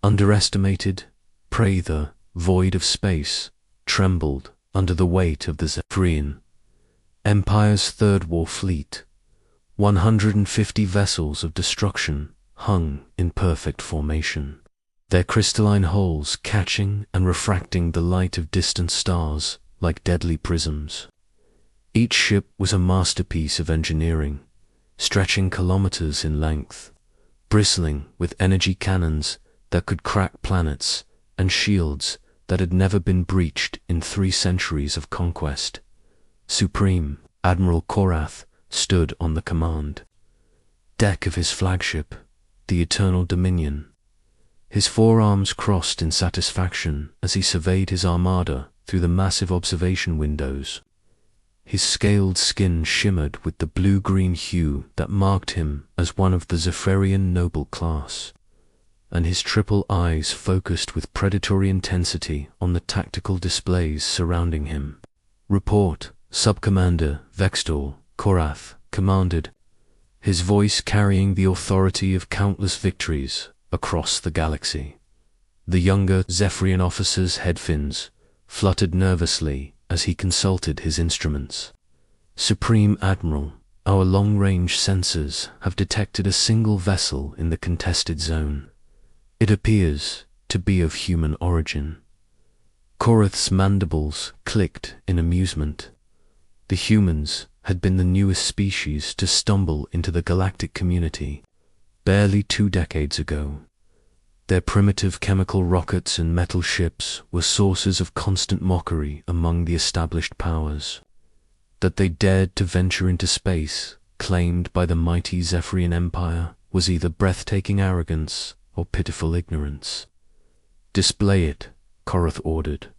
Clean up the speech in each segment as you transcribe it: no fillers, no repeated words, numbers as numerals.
underestimated prey. The void of space trembled under the weight of the Zephyrian Empire's Third War Fleet. 150 vessels of destruction hung in perfect formation, their crystalline hulls catching and refracting the light of distant stars like deadly prisms. Each ship was a masterpiece of engineering, stretching kilometers in length, bristling with energy cannons that could crack planets and shields that had never been breached in 3 centuries of conquest. Supreme Admiral Korath stood on the command deck of his flagship, the Eternal Dominion. His forearms crossed in satisfaction as he surveyed his armada through the massive observation windows. His scaled skin shimmered with the blue-green hue that marked him as one of the Zephyrian noble class, and his triple eyes focused with predatory intensity on the tactical displays surrounding him. "Report, Subcommander Vextol," Korath commanded, his voice carrying the authority of countless victories across the galaxy. The younger Zephyrian officer's headfins fluttered nervously as he consulted his instruments. "Supreme Admiral, our long-range sensors have detected a single vessel in the contested zone. It appears to be of human origin." Korath's mandibles clicked in amusement. The humans had been the newest species to stumble into the galactic community barely 2 decades ago. Their primitive chemical rockets and metal ships were sources of constant mockery among the established powers. That they dared to venture into space, claimed by the mighty Zephyrian Empire, was either breathtaking arrogance or pitiful ignorance. "Display it," Korath ordered.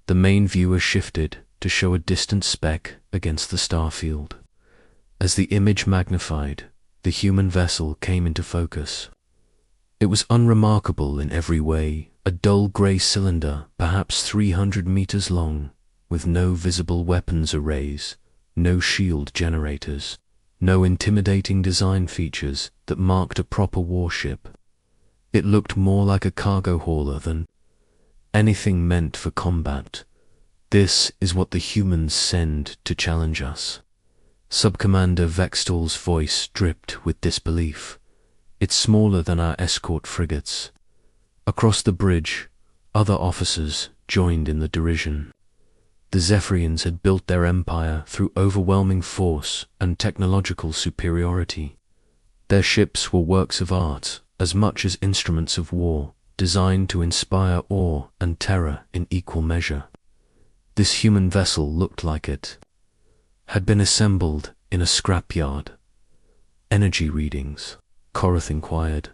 The main viewer shifted to show a distant speck against the starfield. As the image magnified, the human vessel came into focus. It was unremarkable in every way, a dull grey cylinder, perhaps 300 meters long, with no visible weapons arrays, no shield generators, no intimidating design features that marked a proper warship. It looked more like a cargo hauler than anything meant for combat. "This is what the humans send to challenge us." Subcommander Vextol's voice dripped with disbelief. "It's smaller than our escort frigates." Across the bridge, other officers joined in the derision. The Zephyrians had built their empire through overwhelming force and technological superiority. Their ships were works of art as much as instruments of war, designed to inspire awe and terror in equal measure. This human vessel looked like it had been assembled in a scrapyard. "Energy readings?" Korath inquired,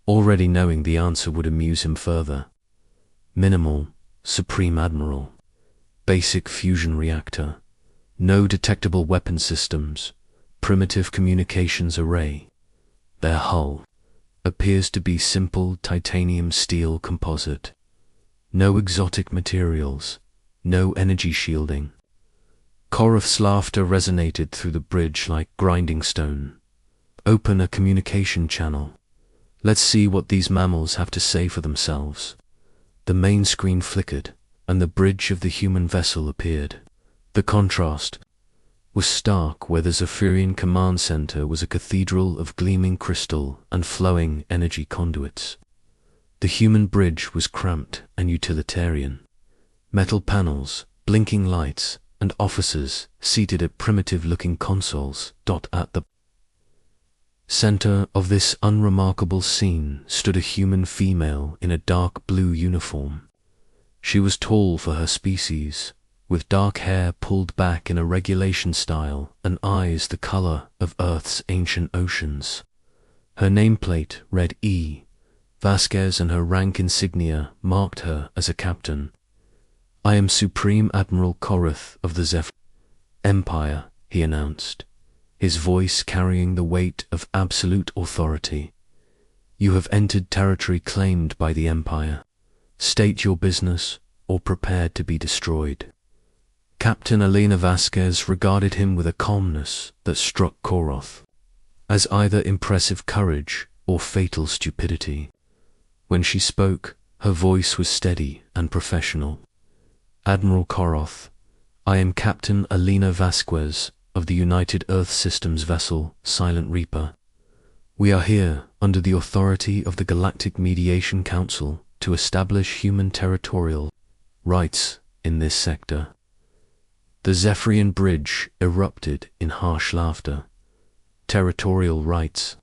already knowing the answer would amuse him further. "Minimal, Supreme Admiral. Basic fusion reactor. No detectable weapon systems. Primitive communications array. Their hull appears to be simple titanium steel composite. No exotic materials. No energy shielding." Korath's laughter resonated through the bridge like grinding stone. "Open a communication channel. Let's see what these mammals have to say for themselves." The main screen flickered, and the bridge of the human vessel appeared. The contrast was stark where the Zephyrian command center was a cathedral of gleaming crystal and flowing energy conduits. The human bridge was cramped and utilitarian. Metal panels, blinking lights, and officers seated at primitive-looking consoles. At the center of this unremarkable scene stood a human female in a dark blue uniform. She was tall for her species, with dark hair pulled back in a regulation style and eyes the color of Earth's ancient oceans. Her nameplate read E. Vasquez, and her rank insignia marked her as a captain. "I am Supreme Admiral Korath of the Zephyr Empire," he announced, his voice carrying the weight of absolute authority. "You have entered territory claimed by the Empire. State your business or prepare to be destroyed." Captain Elena Vasquez regarded him with a calmness that struck Korath as either impressive courage or fatal stupidity. When she spoke, her voice was steady and professional. "Admiral Koroth, I am Captain Alina Vasquez of the United Earth Systems vessel Silent Reaper. We are here under the authority of the Galactic Mediation Council to establish human territorial rights in this sector." The Zephyrian bridge erupted in harsh laughter. Territorial rights.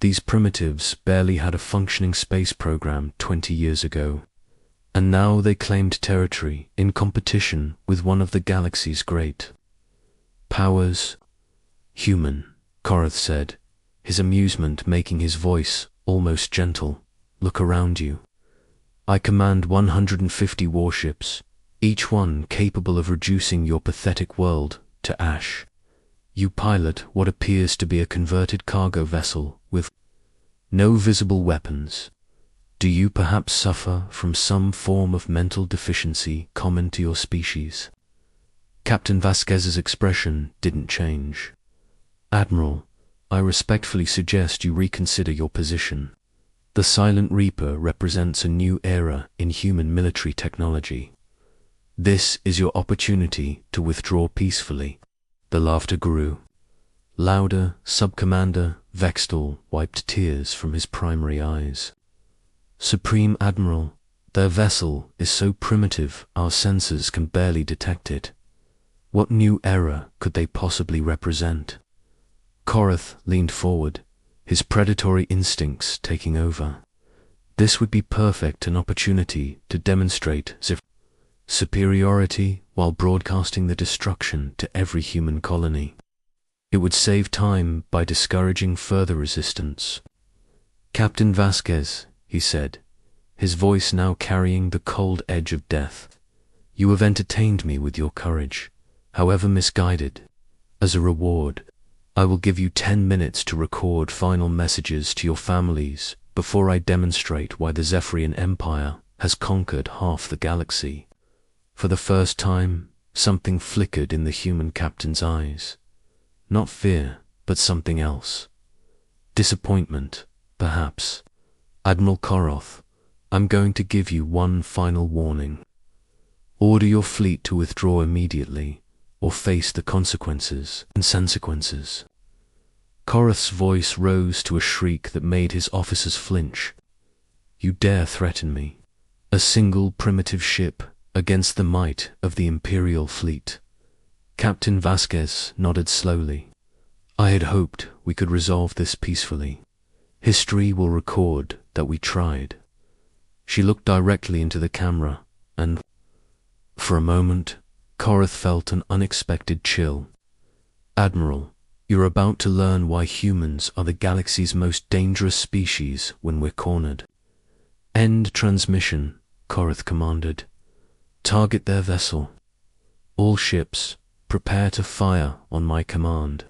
These primitives barely had a functioning space program 20 years ago, and now they claimed territory in competition with one of the galaxy's great powers. "Human," Koroth said, his amusement making his voice almost gentle. "Look around you. I command 150 warships, each one capable of reducing your pathetic world to ash. You pilot what appears to be a converted cargo vessel with no visible weapons. Do you perhaps suffer from some form of mental deficiency common to your species?" Captain Vasquez's expression didn't change. "Admiral, I respectfully suggest you reconsider your position. The Silent Reaper represents a new era in human military technology. This is your opportunity to withdraw peacefully." The laughter grew. Louder, Sub-Commander Vextal wiped tears from his primary eyes. "Supreme Admiral, their vessel is so primitive our sensors can barely detect it. What new era could they possibly represent?" Koroth leaned forward, his predatory instincts taking over. This would be perfect an opportunity to demonstrate superiority while broadcasting the destruction to every human colony. It would save time by discouraging further resistance. "Captain Vasquez," he said, his voice now carrying the cold edge of death, "you have entertained me with your courage, however misguided. As a reward, I will give you 10 minutes to record final messages to your families before I demonstrate why the Zephyrian Empire has conquered half the galaxy." For the first time, something flickered in the human captain's eyes. Not fear, but something else. Disappointment, perhaps. "Admiral Koroth, I'm going to give you one final warning. Order your fleet to withdraw immediately, or face the consequences and consequences." Koroth's voice rose to a shriek that made his officers flinch. "You dare threaten me? A single primitive ship against the might of the Imperial fleet?" Captain Vasquez nodded slowly. "I had hoped we could resolve this peacefully. History will record that we tried." She looked directly into the camera, and for a moment, Koroth felt an unexpected chill. "Admiral, you're about to learn why humans are the galaxy's most dangerous species when we're cornered." "End transmission," Koroth commanded. "Target their vessel. All ships, prepare to fire on my command."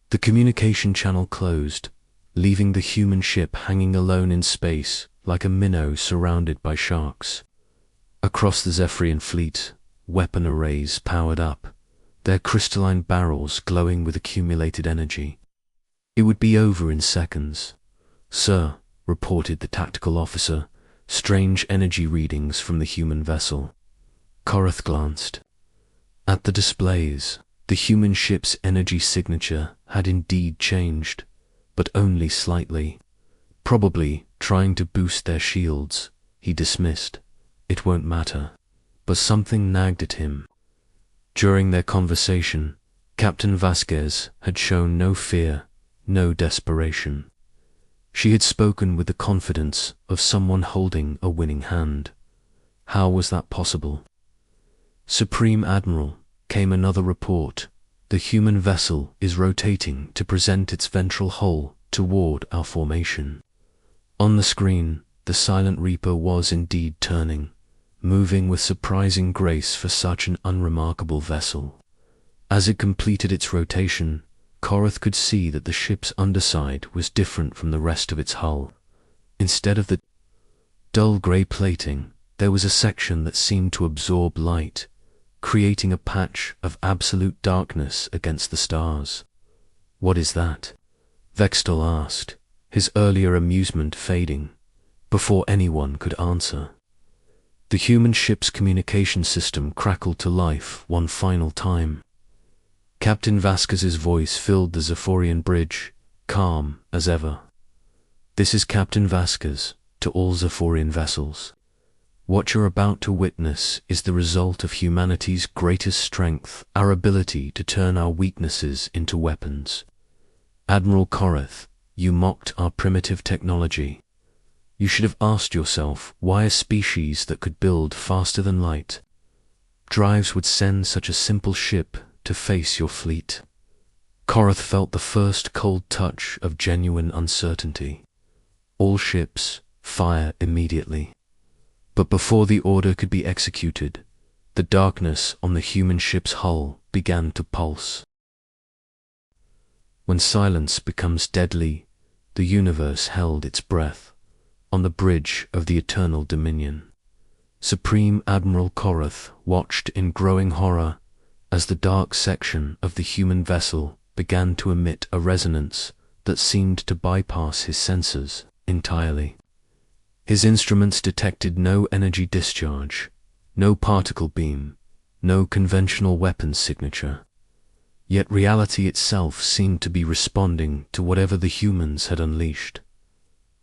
The communication channel closed, leaving the human ship hanging alone in space like a minnow surrounded by sharks. Across the Zephyrian fleet, weapon arrays powered up, their crystalline barrels glowing with accumulated energy. It would be over in seconds. "Sir," reported the tactical officer, strange energy readings from the human vessel. Koroth glanced. At the displays, the human ship's energy signature had indeed changed, but only slightly. Probably trying to boost their shields, he dismissed. It won't matter. But something nagged at him. During their conversation, Captain Vasquez had shown no fear, no desperation. She had spoken with the confidence of someone holding a winning hand. How was that possible? "Supreme Admiral," came another report. "The human vessel is rotating to present its ventral hull toward our formation." On the screen, the Silent Reaper was indeed turning, moving with surprising grace for such an unremarkable vessel. As it completed its rotation, Koroth could see that the ship's underside was different from the rest of its hull. Instead of the dull grey plating, there was a section that seemed to absorb light, creating a patch of absolute darkness against the stars. "What is that?" Vextal asked, his earlier amusement fading. Before anyone could answer, the human ship's communication system crackled to life one final time. Captain Vasquez's voice filled the Zephyrian bridge, calm as ever. "This is Captain Vasquez, to all Zephyrian vessels. What you're about to witness is the result of humanity's greatest strength, our ability to turn our weaknesses into weapons. Admiral Korath, you mocked our primitive technology. You should have asked yourself why a species that could build faster than light drives would send such a simple ship to face your fleet." Korath felt the first cold touch of genuine uncertainty. "All ships, fire immediately." But before the order could be executed, the darkness on the human ship's hull began to pulse. When silence becomes deadly, the universe held its breath on the bridge of the Eternal Dominion. Supreme Admiral Korath watched in growing horror as the dark section of the human vessel began to emit a resonance that seemed to bypass his sensors entirely. His instruments detected no energy discharge, no particle beam, no conventional weapons signature. Yet reality itself seemed to be responding to whatever the humans had unleashed.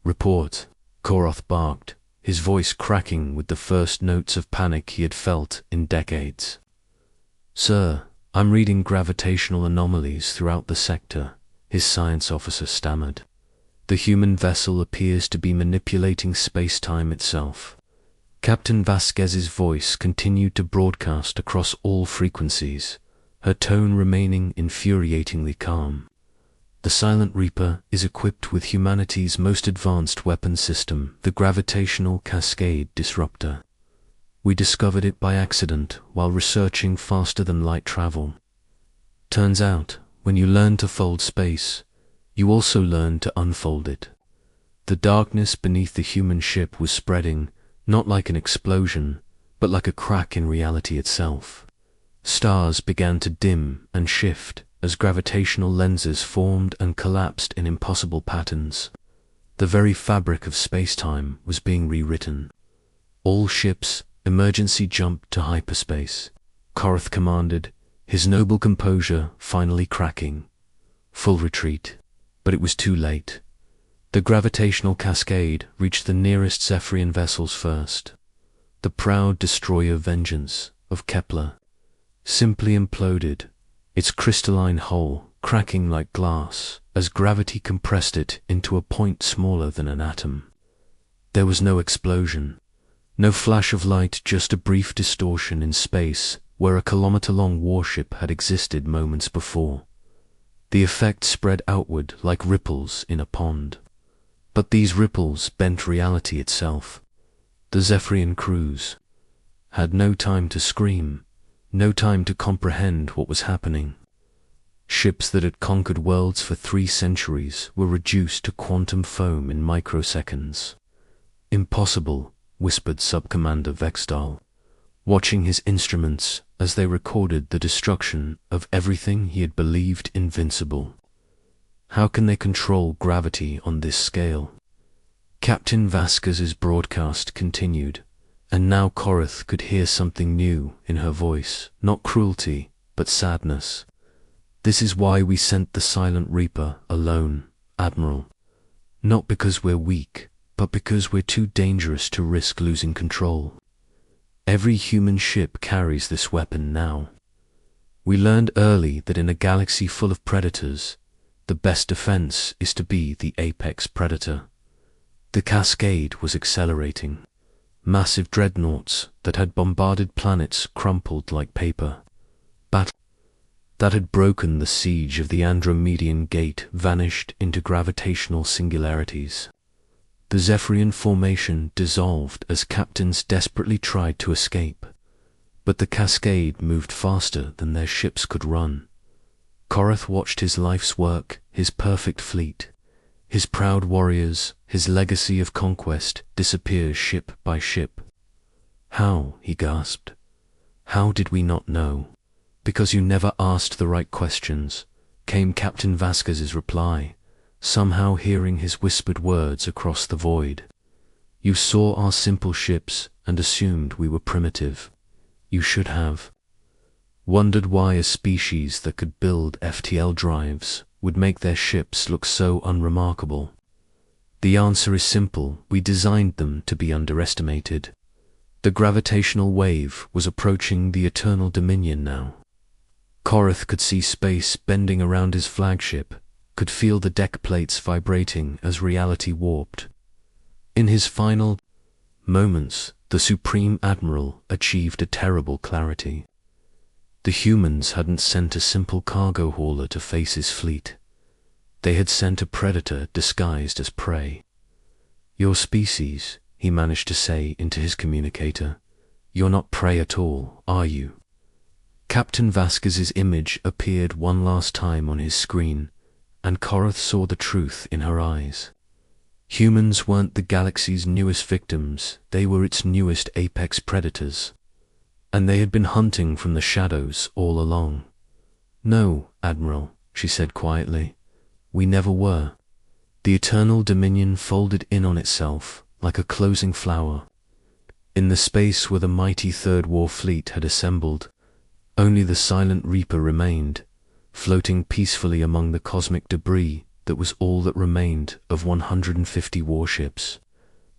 "Report," Korath barked, his voice cracking with the first notes of panic he had felt in decades. "Sir, I'm reading gravitational anomalies throughout the sector," his science officer stammered. "The human vessel appears to be manipulating space-time itself." Captain Vasquez's voice continued to broadcast across all frequencies, her tone remaining infuriatingly calm. "The Silent Reaper is equipped with humanity's most advanced weapon system, the Gravitational Cascade Disruptor. We discovered it by accident while researching faster-than-light travel. Turns out, when you learn to fold space, you also learn to unfold it." The darkness beneath the human ship was spreading, not like an explosion, but like a crack in reality itself. Stars began to dim and shift as gravitational lenses formed and collapsed in impossible patterns. The very fabric of space-time was being rewritten. "All ships, emergency jump to hyperspace," Korath commanded, his noble composure finally cracking. Full retreat. But it was too late. The gravitational cascade reached the nearest Zephyrian vessels first. The proud destroyer Vengeance of Kepler simply imploded, its crystalline hull cracking like glass as gravity compressed it into a point smaller than an atom. There was no explosion, no flash of light, just a brief distortion in space where a kilometer-long warship had existed moments before. The effect spread outward like ripples in a pond. But these ripples bent reality itself. The Zephyrian crews had no time to scream, no time to comprehend what was happening. Ships that had conquered worlds for 3 centuries were reduced to quantum foam in microseconds. "Impossible," whispered Subcommander Vexdal, watching his instruments as they recorded the destruction of everything he had believed invincible. "How can they control gravity on this scale?" Captain Vasquez's broadcast continued, and now Korath could hear something new in her voice, not cruelty, but sadness. "This is why we sent the Silent Reaper alone, Admiral. Not because we're weak, but because we're too dangerous to risk losing control. Every human ship carries this weapon now. We learned early that in a galaxy full of predators, the best defense is to be the apex predator." The cascade was accelerating. Massive dreadnoughts that had bombarded planets crumpled like paper. Battle that had broken the siege of the Andromedian Gate vanished into gravitational singularities. The Zephyrian formation dissolved as captains desperately tried to escape, but the cascade moved faster than their ships could run. Korath watched his life's work, his perfect fleet, his proud warriors, his legacy of conquest disappear ship by ship. "How?" he gasped. "How did we not know?" "Because you never asked the right questions," came Captain Vasquez's reply, somehow hearing his whispered words across the void. You saw our simple ships and assumed we were primitive. You should have wondered why a species that could build FTL drives would make their ships look so unremarkable. The answer is simple: we designed them to be underestimated. The gravitational wave was approaching the Eternal Dominion now. Korath could see space bending around his flagship, could feel the deck plates vibrating as reality warped. In his final moments, the Supreme Admiral achieved a terrible clarity. The humans hadn't sent a simple cargo hauler to face his fleet. They had sent a predator disguised as prey. "Your species," he managed to say into his communicator, "you're not prey at all, are you?" Captain Vasquez's image appeared one last time on his screen, and Korath saw the truth in her eyes. Humans weren't the galaxy's newest victims, they were its newest apex predators. And they had been hunting from the shadows all along. "No, Admiral," she said quietly, "we never were." The Eternal Dominion folded in on itself like a closing flower. In the space where the mighty Third War Fleet had assembled, only the Silent Reaper remained, floating peacefully among the cosmic debris that was all that remained of 150 warships.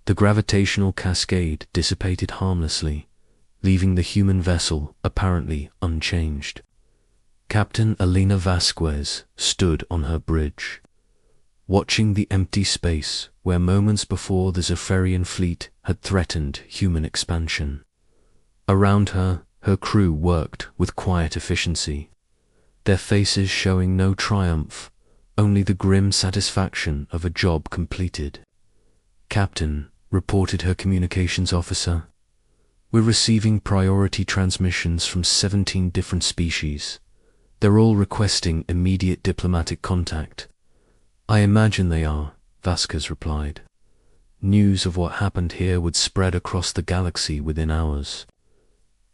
The gravitational cascade dissipated harmlessly, leaving the human vessel apparently unchanged. Captain Elena Vasquez stood on her bridge, watching the empty space where moments before the Zephyrian fleet had threatened human expansion. Around her, her crew worked with quiet efficiency, their faces showing no triumph, only the grim satisfaction of a job completed. "Captain," reported her communications officer, "we're receiving priority transmissions from 17 different species. They're all requesting immediate diplomatic contact." "I imagine they are," Vasquez replied. News of what happened here would spread across the galaxy within hours.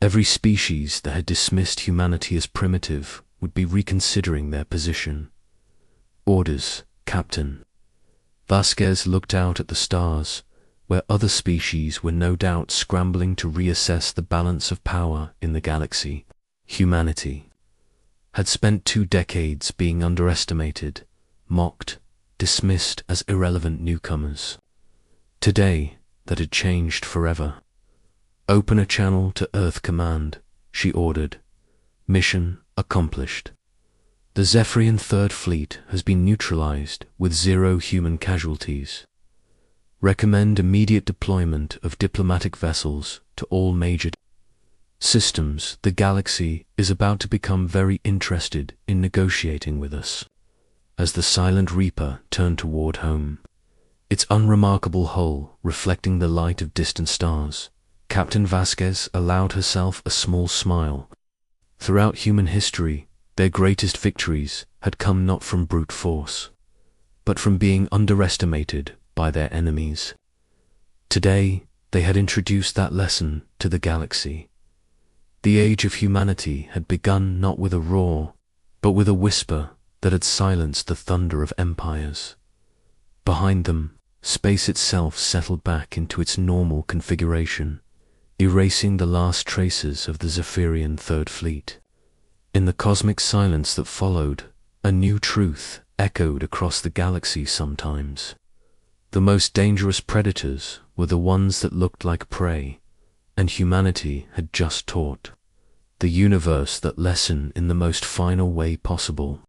Every species that had dismissed humanity as primitive would be reconsidering their position. "Orders, Captain." Vasquez looked out at the stars, where other species were no doubt scrambling to reassess the balance of power in the galaxy. Humanity had spent 2 decades being underestimated, mocked, dismissed as irrelevant newcomers. Today, that had changed forever. "Open a channel to Earth Command," she ordered. Mission accomplished. The Zephyrian Third Fleet has been neutralized with 0 human casualties. Recommend immediate deployment of diplomatic vessels to all major systems. The galaxy is about to become very interested in negotiating with us. As the Silent Reaper turned toward home, its unremarkable hull reflecting the light of distant stars, Captain Vasquez allowed herself a small smile. Throughout human history, their greatest victories had come not from brute force, but from being underestimated by their enemies. Today, they had introduced that lesson to the galaxy. The age of humanity had begun not with a roar, but with a whisper that had silenced the thunder of empires. Behind them, space itself settled back into its normal configuration, erasing the last traces of the Zephyrian Third Fleet. In the cosmic silence that followed, a new truth echoed across the galaxy sometimes. The most dangerous predators were the ones that looked like prey, and humanity had just taught the universe that lesson in the most final way possible.